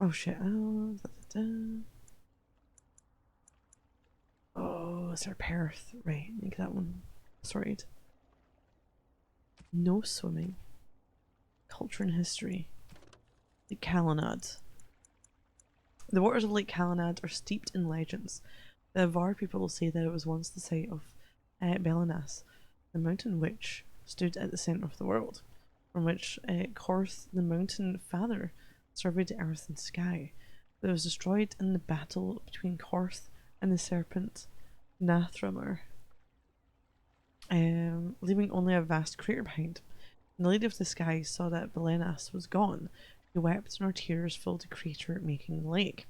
Oh shit. Oh, oh, is there Perth? Right, make that one. Sorry. No swimming. Culture and history. Lake Calenad. The waters of Lake Calenad are steeped in legends. The Avar people say that it was once the site of Belinas, the mountain which stood at the centre of the world, from which Korth, the mountain father, surveyed the earth and sky. But it was destroyed in the battle between Korth and the serpent Nathramur, leaving only a vast crater behind. When the Lady of the Sky saw that Belenas was gone, she wept and her tears filled the crater, making the lake.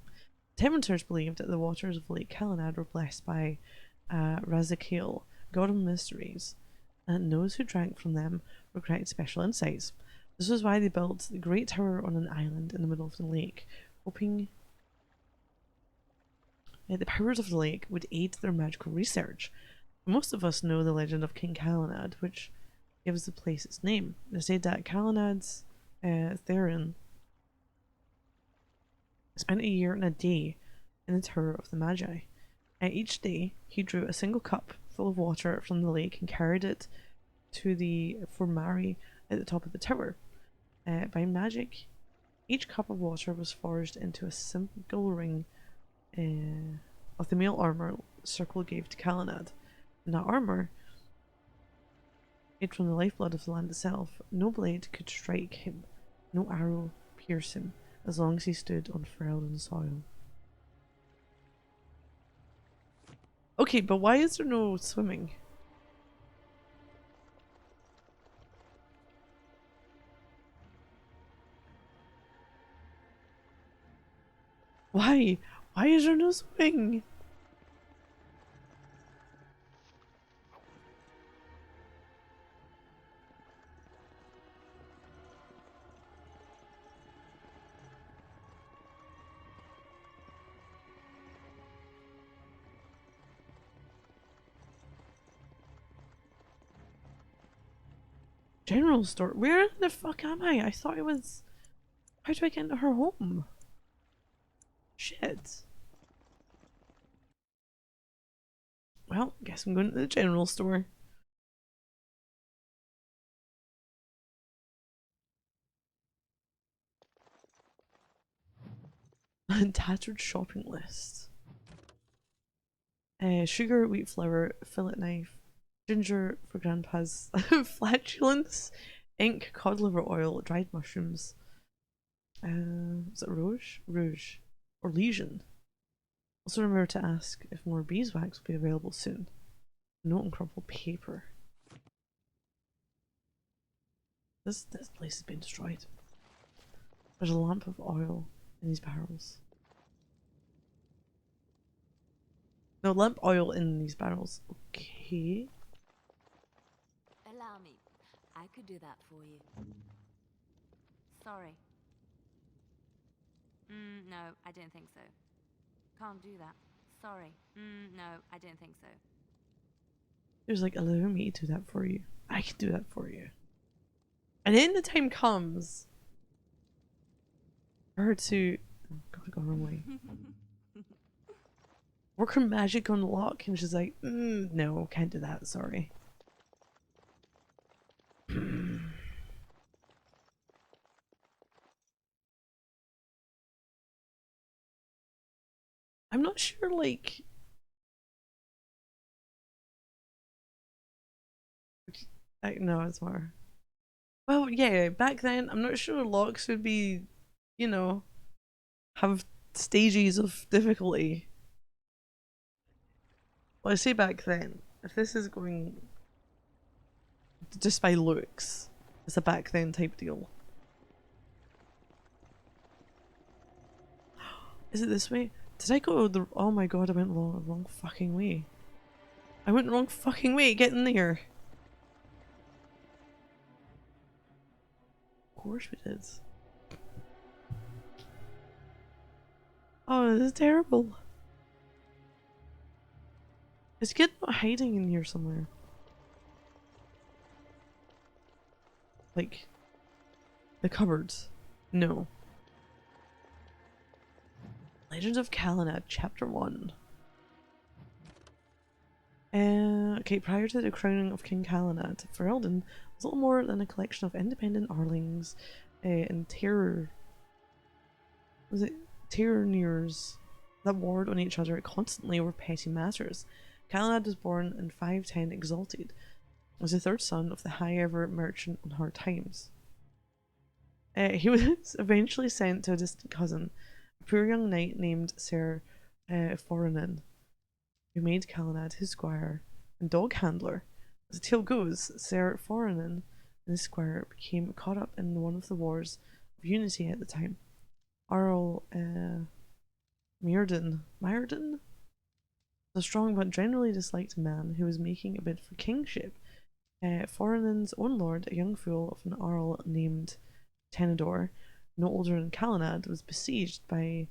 Templars believed that the waters of Lake Calenad were blessed by Razikiel, god of mysteries, and those who drank from them were granted special insights. This was why they built the Great Tower on an island in the middle of the lake, hoping that the powers of the lake would aid their magical research. Most of us know the legend of King Calenad, which gives the place its name. They say that Calenad's Theron spent a year and a day in the Tower of the Magi. Each day, he drew a single cup full of water from the lake and carried it to the Formari at the top of the tower. By magic, each cup of water was forged into a single ring of the mail armor Circle gave to Calenad. And that armor, made from the lifeblood of the land itself, no blade could strike him, no arrow pierce him, as long as he stood on Ferelden soil. Okay, but why is there no swimming? Why? Why is there no swimming? General store? Where the fuck am I? I thought it was... How do I get into her home? Shit. Well, guess I'm going to the general store. Tattered shopping list. Sugar, wheat flour, fillet knife, ginger for grandpa's flatulence, ink, cod liver oil, dried mushrooms. Is it rouge? Rouge. Or lesion. Also remember to ask if more beeswax will be available soon. Note and crumpled paper. This place has been destroyed. There's a lamp of oil in these barrels. No, lamp oil in these barrels. Okay. Allow me. I could do that for you. Sorry. No, I don't think so. Can't do that. Sorry. No, I don't think so. There's like, allow me to do that for you. I can do that for you. And then the time comes for her to... Oh god, I got the wrong way. Work her magic on lock, and she's like, no, can't do that, sorry. I'm not sure, like... No, it's more... Well, yeah, back then, I'm not sure locks would be, you know, have stages of difficulty. Well, I say back then, if this is going just by looks, it's a back then type deal. Is it this way? Did I go the... Oh my god, I went the wrong fucking way. I went the wrong fucking way, get in there. Of course we did. Oh, this is terrible. Is Kid not hiding in here somewhere? Like, the cupboards? No. Legend of Calenad, Chapter 1. Okay, prior to the crowning of King Calenad, Ferelden was little more than a collection of independent Arlings and Tyranniers that warred on each other constantly over petty matters. Calenad was born in 510 Exalted, was the third son of the High Ever merchant on hard times. He was eventually sent to a distant cousin, a poor young knight named Ser Foranen, who made Calenad his squire and dog handler. As the tale goes, Ser Foranen and his squire became caught up in one of the wars of unity at the time. Arl Myrddin, a strong but generally disliked man who was making a bid for kingship. Foranen's own lord, a young fool of an Arl named Tenedor, no older than Calenad, was besieged by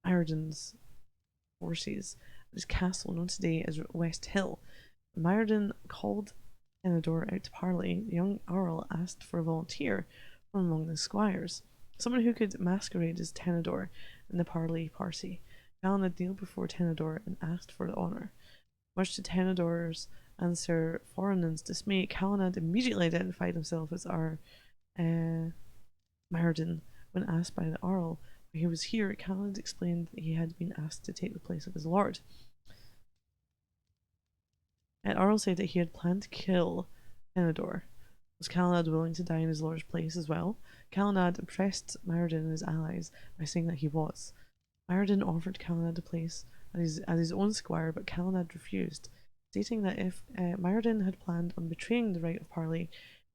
Myrddin's forces at his castle known today as West Hill. Myrddin called Tenedor out to parley. The young Arl asked for a volunteer from among the squires, someone who could masquerade as Tenedor in the parley party. Calenad kneeled before Tenedor and asked for the honour. Much to Tenedor's and Ser Foranen's dismay, Calenad immediately identified himself as Myrddin. When asked by the Arl why he was here, Calenad explained that he had been asked to take the place of his lord. And Arl said that he had planned to kill Tenedor. Was Calenad willing to die in his lord's place as well? Calenad impressed Myrddin and his allies by saying that he was. Myrddin offered Calenad a place as his own squire, but Calenad refused, stating that if Myrddin had planned on betraying the right of parley,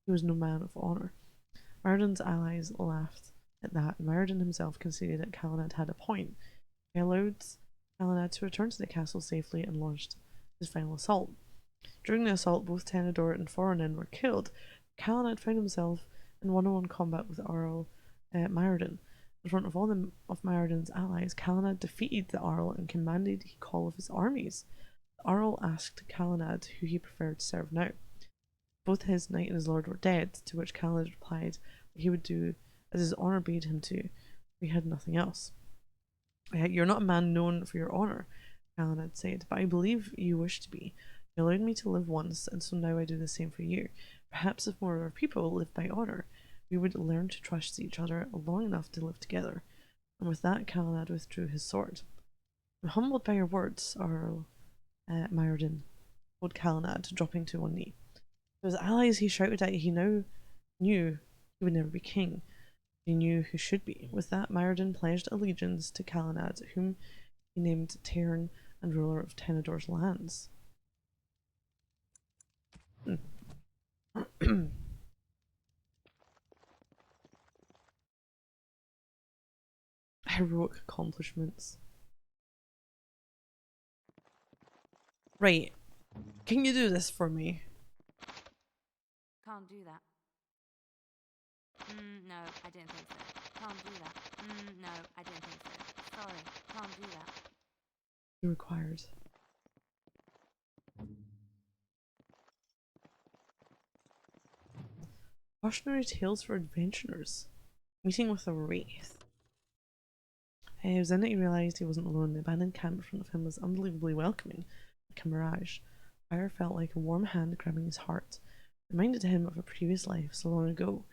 he was no man of honour. Myrddin's allies laughed at that, and Myrddin himself conceded that Calenad had a point. He allowed Calenad to return to the castle safely and launched his final assault. During the assault, both Tenedor and Foranen were killed. Calenad found himself in one-on-one combat with Arl Myrddin. In front of all of Myrddin's allies, Calenad defeated the Arl and commanded the call of his armies. The Arl asked Calenad who he preferred to serve now. Both his knight and his lord were dead, to which Calenad replied that he would do as his honour bade him to. We had nothing else. You're not a man known for your honour, Calenad said, but I believe you wish to be. You allowed me to live once, and so now I do the same for you. Perhaps if more of our people lived by honour, we would learn to trust each other long enough to live together. And with that, Calenad withdrew his sword. I'm humbled by your words, Arl Myrddin, told Calenad, dropping to one knee. To his allies he shouted that he now knew he would never be king. He knew who should be. With that, Myrddin pledged allegiance to Calenad, whom he named Tairn and ruler of Tenedor's lands. Heroic accomplishments. Right. Can you do this for me? Can't do that. No, I didn't think so. Can't do that. No, I didn't think so. Sorry, can't do that. You're required. Cautionary tales for adventurers. Meeting with a wraith. It was then that he realised he wasn't alone. The abandoned camp in front of him was unbelievably welcoming, like a mirage. Fire felt like a warm hand grabbing his heart, reminded him of a previous life so long ago.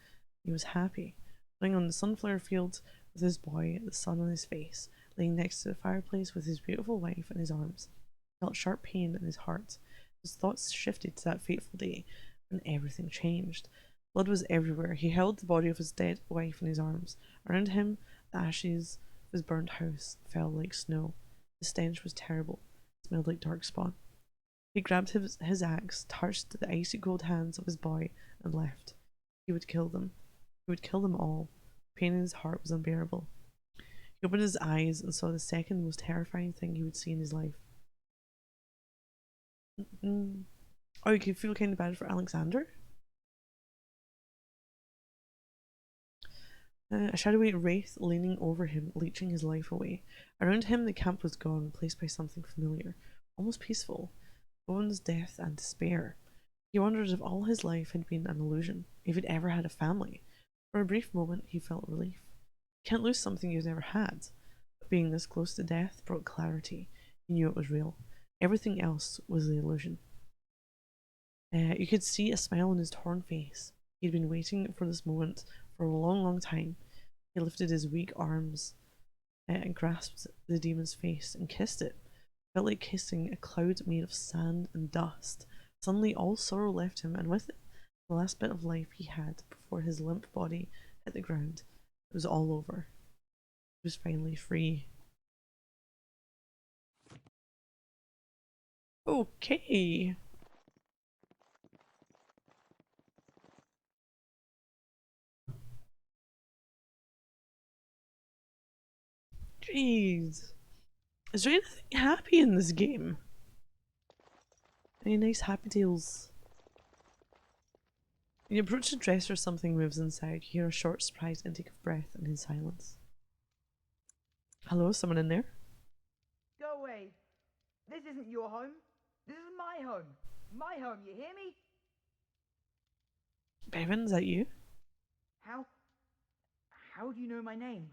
He was happy, lying on the sunflower field with his boy, the sun on his face, laying next to the fireplace with his beautiful wife in his arms. He felt sharp pain in his heart. His thoughts shifted to that fateful day when everything changed. Blood was everywhere. He held the body of his dead wife in his arms. Around him, the ashes of his burnt house fell like snow. The stench was terrible. It smelled like darkspawn. He grabbed his axe, touched the icy cold hands of his boy, and left. He would kill them. He would kill them all. The pain in his heart was unbearable. He opened his eyes and saw the second most terrifying thing he would see in his life. Oh, you could feel kind of bad for Alexander? A shadowy wraith leaning over him, leeching his life away. Around him the camp was gone, replaced by something familiar, almost peaceful. Bowen's death and despair. He wondered if all his life had been an illusion, if he'd ever had a family. For a brief moment he felt relief. Can't lose something you've never had. But being this close to death brought clarity. He knew it was real. Everything else was the illusion. You could see a smile on his torn face. He'd been waiting for this moment for a long, long time. He lifted his weak arms and grasped the demon's face and kissed it. Felt like kissing a cloud made of sand and dust. Suddenly all sorrow left him, and with it, the last bit of life he had before his limp body hit the ground. It was all over. He was finally free. Okay. Jeez. Is there anything happy in this game? Any nice happy tales? When you approach the dresser, something moves inside. You hear a short, surprised intake of breath and in silence. Hello, someone in there? Go away. This isn't your home. This is my home. My home, you hear me? Bevan, is that you? How do you know my name?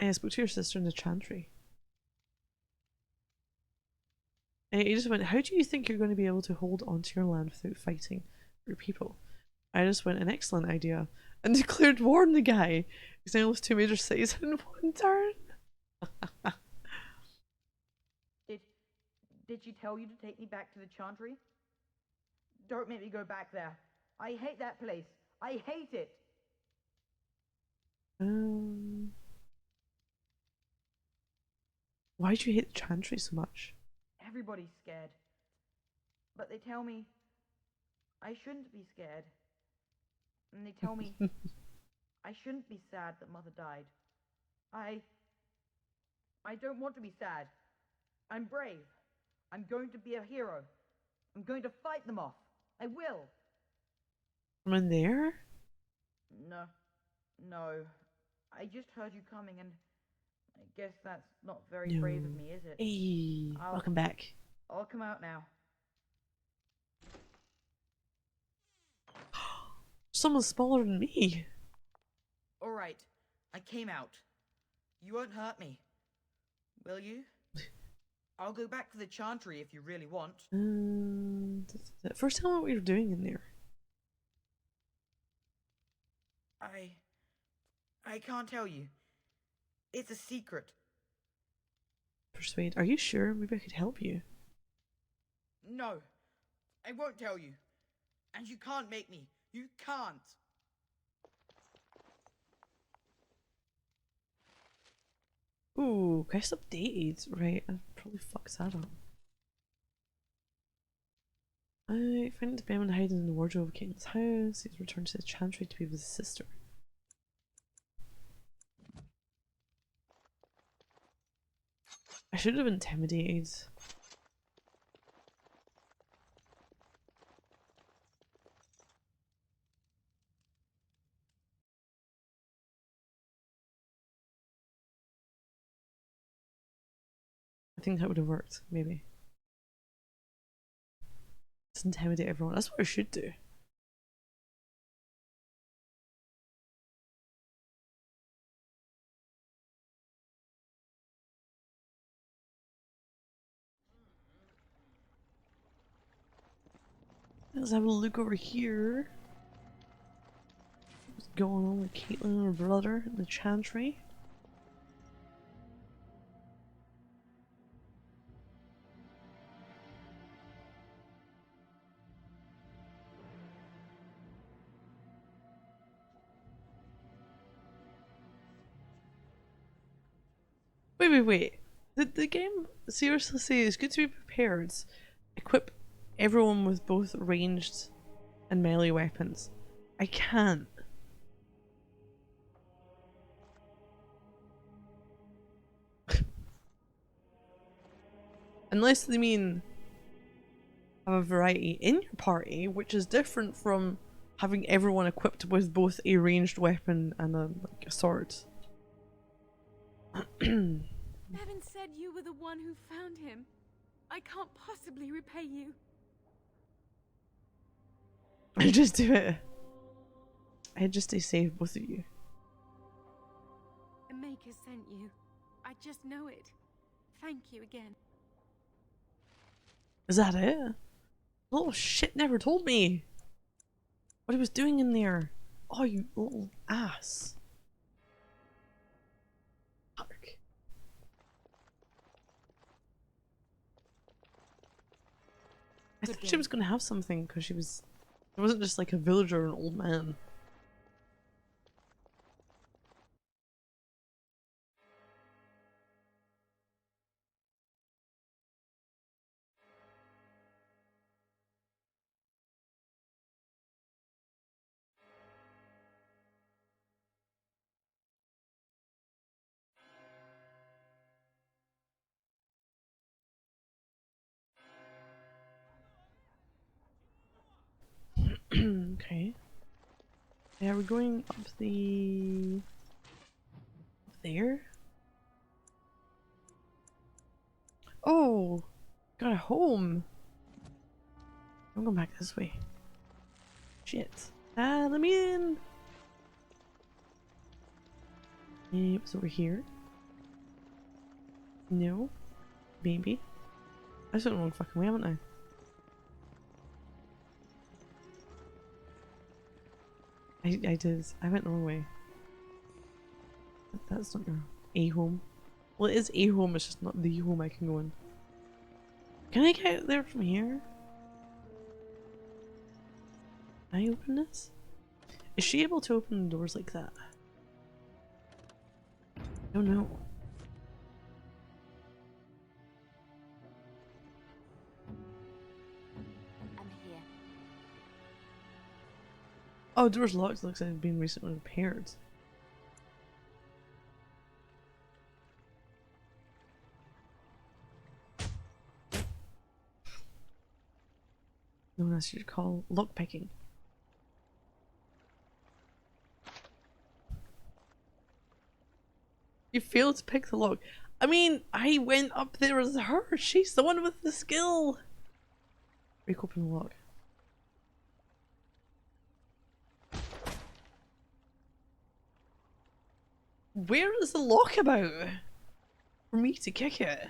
I spoke to your sister in the chantry. He just went, how do you think you're going to be able to hold onto your land without fighting your people? I just went, an excellent idea, and declared war on the guy who's now lost 2 major cities in one turn. Did she tell you to take me back to the chantry? Don't make me go back there. I hate that place. I hate it. Why do you hate the chantry so much? Everybody's scared. But they tell me I shouldn't be scared. And they tell me I shouldn't be sad that Mother died. I don't want to be sad. I'm brave. I'm going to be a hero. I'm going to fight them off. I will. Someone there? No. I just heard you coming, and I guess that's not very brave of me, is it? Hey, welcome back. I'll come out now. Someone's smaller than me. Alright, I came out. You won't hurt me, will you? I'll go back to the chantry if you really want. First, tell me what you're doing in there. I can't tell you. It's a secret. Persuade. Are you sure? Maybe I could help you. No, I won't tell you. And you can't make me. You can't. Ooh, quest updated. Right, I probably fucked that up. I find Bevan hiding in the wardrobe of King's house. He's returned to the chantry to be with his sister. I should have intimidated. I think that would have worked, maybe. Just intimidate everyone. That's what I should do. Let's have a look over here. What's going on with Caitlin and her brother in the chantry? Wait. Did the game seriously say it's good to be prepared? Equip everyone with both ranged and melee weapons. I can't. Unless they mean have a variety in your party, which is different from having everyone equipped with both a ranged weapon and a sword. Bevan said you were the one who found him. I can't possibly repay you. Just do it. I'd just stay safe, both of you. The Maker sent you. I just know it. Thank you again. Is that it? Little shit never told me what he was doing in there. Oh, you little ass. Fuck. I Good thought she game. was gonna have something because she was. It wasn't just like a villager or an old man. Okay. Yeah, we're going up the... up there? Oh! Got a home! I'm going back this way. Shit. Ah, let me in! It was over here. No. Maybe. I just went the wrong fucking way, haven't I? I did. I went the wrong way. That's not your A home. Well, it is a home, it's just not the home I can go in. Can I get there from here? Can I open this? Is she able to open doors like that? I don't know. I'm here. Oh, door's locked. Looks like it's been recently repaired. No one else should call lockpicking. You failed to pick the lock. I mean, I went up there as her. She's the one with the skill. Break open the lock. Where is the lock about? For me to kick it?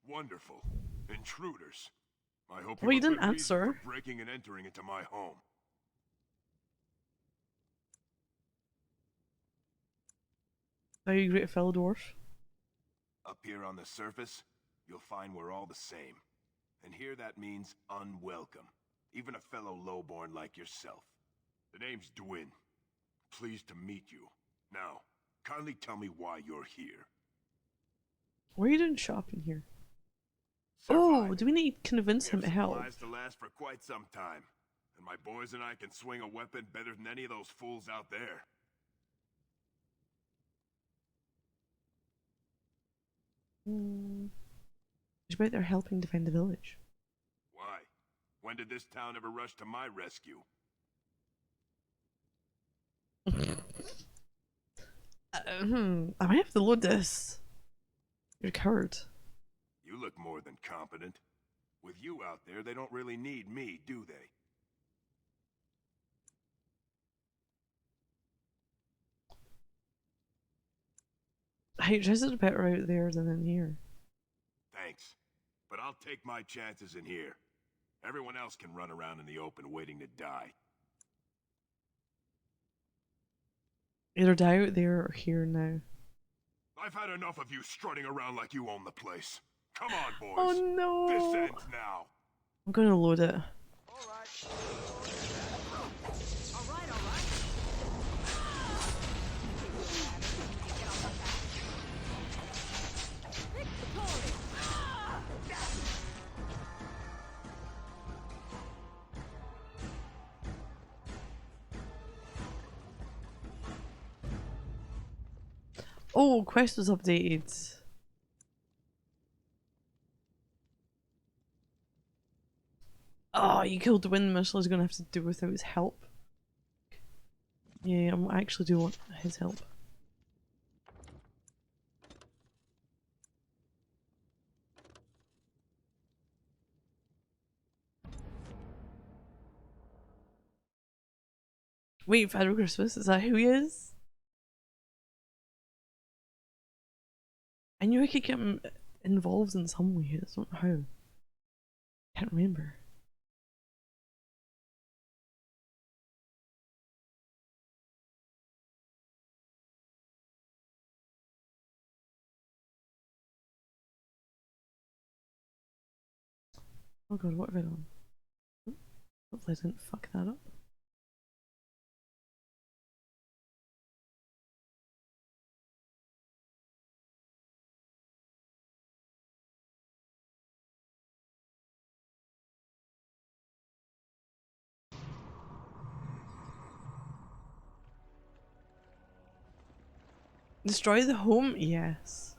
Wonderful. Intruders. I hope Well, you you have didn't good reason answer. for breaking and entering into my home. Are you great fellow dwarf? Up here on the surface, you'll find we're all the same. And here that means unwelcome. Even a fellow lowborn like yourself. The name's Dwyn. Pleased to meet you. Now, kindly tell me why you're here. What are you doing shopping here? Surviving. Oh, do we need to convince him We to have help? supplies to last for quite some time. And my boys and I can swing a weapon better than any of those fools out there. It's about they're helping defend the village. Why? When did this town ever rush to my rescue? I might have to load this. You're a coward. You look more than competent. With you out there, they don't really need me, do they? Hey, just is better out there than in here. Thanks. But I'll take my chances in here. Everyone else can run around in the open waiting to die. Either die out there or here now. I've had enough of you strutting around like you own the place. Come on, boys. Oh no! This ends now. I'm gonna load it. Oh, quest was updated. Oh, you killed the wind. Michelle's gonna have to do without his help. Yeah, I actually do want his help. Wait, Father Christmas, is that who he is? I knew I could get him involved in some way, I just don't know how. Can't remember. Oh god, what have I done? Hopefully I didn't fuck that up. Destroy the home? Yes.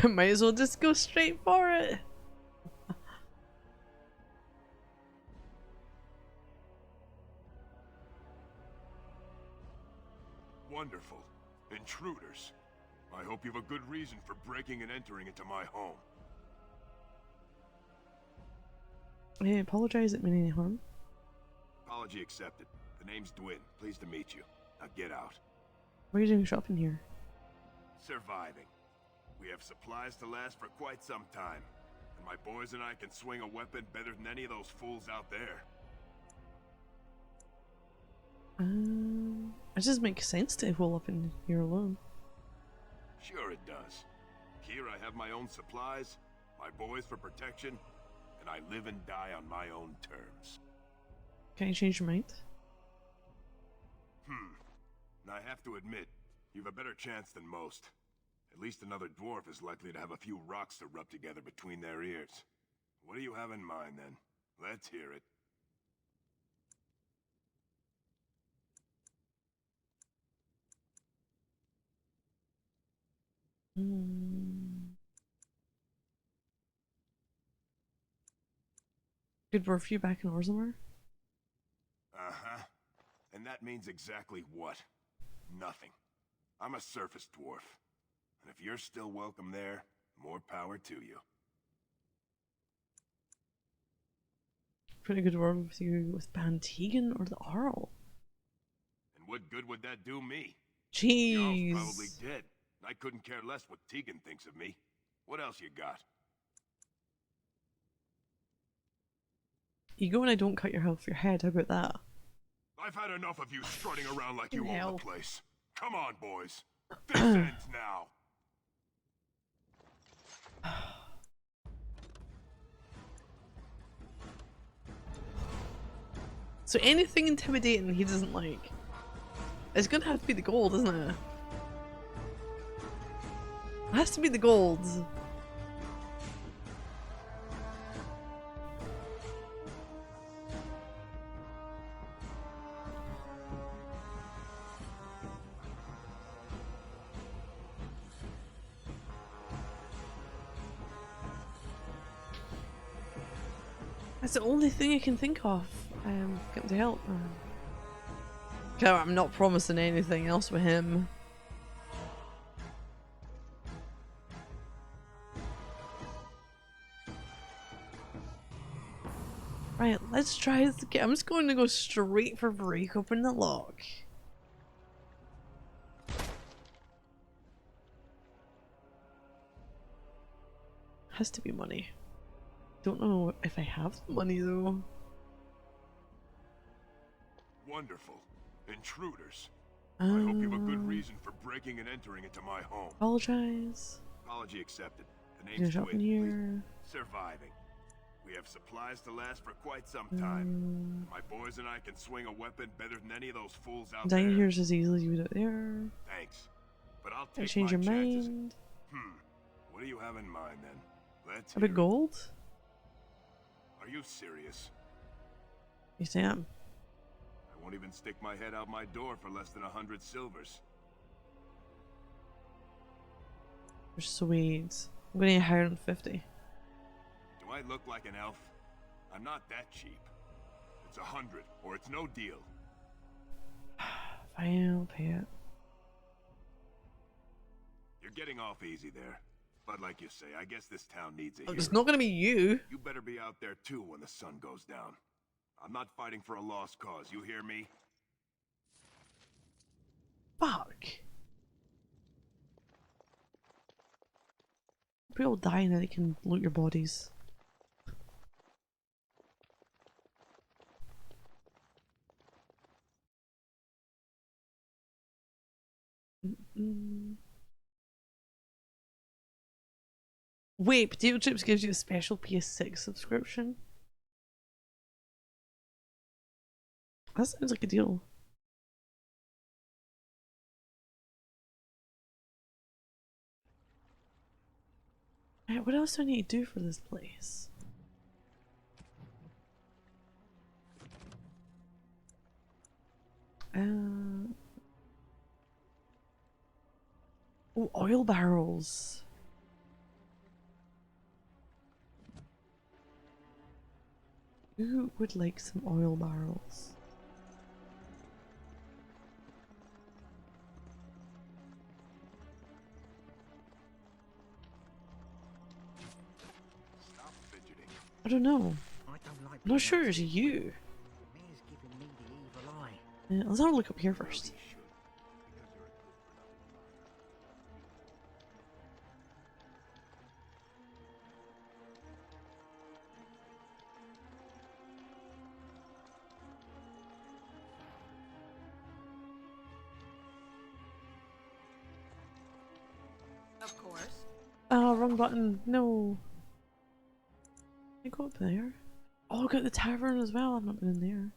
Might as well just go straight for it. Wonderful. Intruders. I hope you have a good reason for breaking and entering into my home. I apologize, it meant any harm. Apology accepted. The name's Dwin. Pleased to meet you. Now get out. Why are you doing shopping here? Surviving. We have supplies to last for quite some time. And my boys and I can swing a weapon better than any of those fools out there. It just makes sense to hole up in here alone. Sure it does. Here I have my own supplies, my boys for protection, and I live and die on my own terms. Can you change your mind? I have to admit, you've a better chance than most. At least another dwarf is likely to have a few rocks to rub together between their ears. What do you have in mind, then? Let's hear it. Good dwarf, you back in Orzammar? Uh-huh. And that means exactly what? Nothing. I'm a surface dwarf. And if you're still welcome there, more power to you. Pretty good dwarf with you with Bantegan or the Arl. And what good would that do me? Jeez. Jarl's probably dead. I couldn't care less what Tegan thinks of me. What else you got? You go and I don't cut your health for your head, how about that? I've had enough of you strutting around like you Hell. own the place. Come on, boys. This ends now. So anything intimidating he doesn't like. It's gonna have to be the gold, isn't it? It has to be the gold. That's the only thing I can think of. Get him to help. Okay, I'm not promising anything else with him. Right, let's try this again. I'm just going to go straight for break open the lock. Has to be money. Don't know if I have the money though. Wonderful. Intruders. I hope you have a good reason for breaking and entering into my home. Apologize. Apology accepted. The There's name's shopping Dwin. here. Surviving. We have supplies to last for quite some time. My boys and I can swing a weapon better than any of those fools out there. Dying here is as easily as you would it there. Thanks. But I'll Can I take change my your chances. mind? What do you have in mind then? Let's A hear bit it. gold? Are you serious? Yes, I am. I won't even stick my head out my door for less than 100 silvers. Sweet. I'm gonna get higher than 50. Do Might look like an elf. I'm not that cheap. It's 100, or it's no deal. Fine, I'll pay it. You're getting off easy there. But like you say, I guess this town needs a Oh, hero. it's not gonna be you. You better be out there too when the sun goes down. I'm not fighting for a lost cause, you hear me? Fuck. People die and then they can loot your bodies. Wait, Potato Chips gives you a special PS6 subscription? That sounds like a deal. Right, what else do I need to do for this place? Oh, oil barrels. Who would like some oil barrels? Stop fidgeting. I don't know. I don't like I'm not sure it's you. The mayor's giving me the evil eye. Let's have a look up here first. You should, because you're a good for nothing. Of course. Oh, wrong button. No. Can I go up there? Oh, I got the tavern as well. I've not been in there.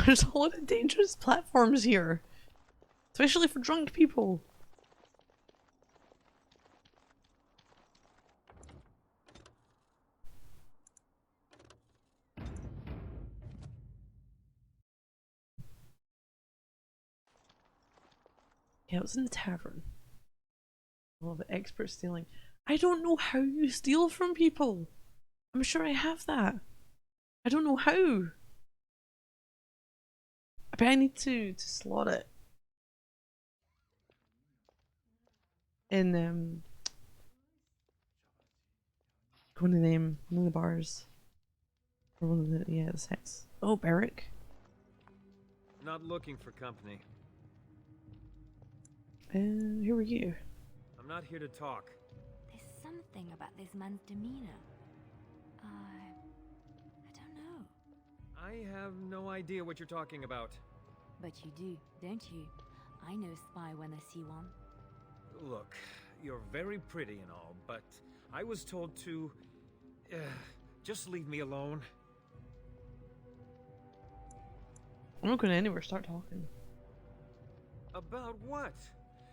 There's a lot of dangerous platforms here. Especially for drunk people. Yeah, it was in the tavern. Oh, the expert stealing. I don't know how you steal from people. I'm sure I have that. I don't know how. I bet I need to slot it in one of them, one of the bars, or one of the the sets. Oh, Beric. Not looking for company. Who are you? I'm not here to talk. There's something about this man's demeanor. I don't know. I have no idea what you're talking about. But you do, don't you? I know a spy when I see one. Look, you're very pretty and all, but I was told to... just leave me alone. I'm not going anywhere. Start talking. About what?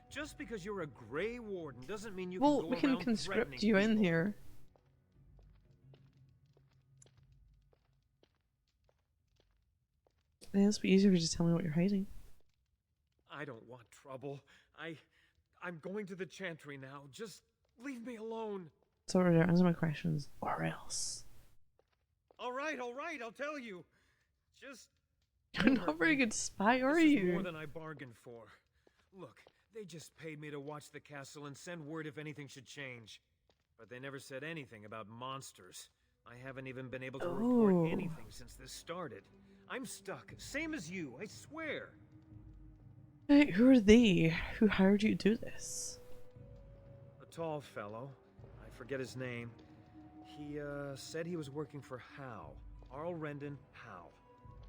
Just because you're a Grey Warden doesn't mean you Well, can go we can around conscript threatening you in people. here. Yeah, it's be easier if you just tell me what you're hiding. I don't want trouble. I'm going to the Chantry now. Just leave me alone. Sorry, answer my questions, or else. All right, I'll tell you. Just... You're don't not a hurt very me. good spy, are This is you? more than I bargained for. Look, they just paid me to watch the castle and send word if anything should change. But they never said anything about monsters. I haven't even been able to report Oh. anything since this started. I'm stuck, same as you, I swear. Right, who are they? Who hired you to do this? A tall fellow, I forget his name. He, said he was working for Hal. Arl Rendon Hal.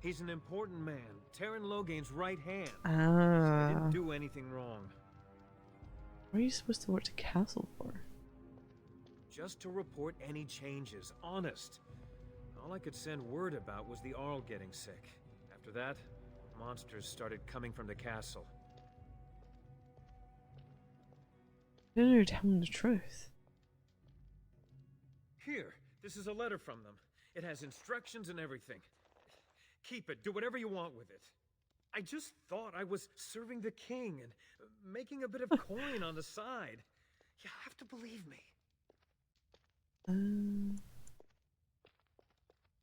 He's an important man, Terran Loghain's right hand. So I Ah. didn't do anything wrong. What are you supposed to work the castle for? Just to report any changes, honest. All I could send word about was the Arl getting sick. After that, monsters started coming from the castle. You know you're telling the truth. This is a letter from them. It has instructions and everything. Keep it. Do whatever you want with it. I just thought I was serving the king and making a bit of coin on the side. You have to believe me. I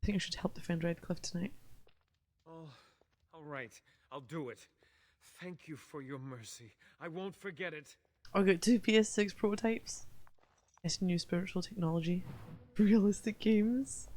think I should help defend Redcliffe tonight. Oh, all right. I'll do it. Thank you for your mercy. I won't forget it. I got 2 PS6 prototypes. It's new spiritual technology. Realistic games.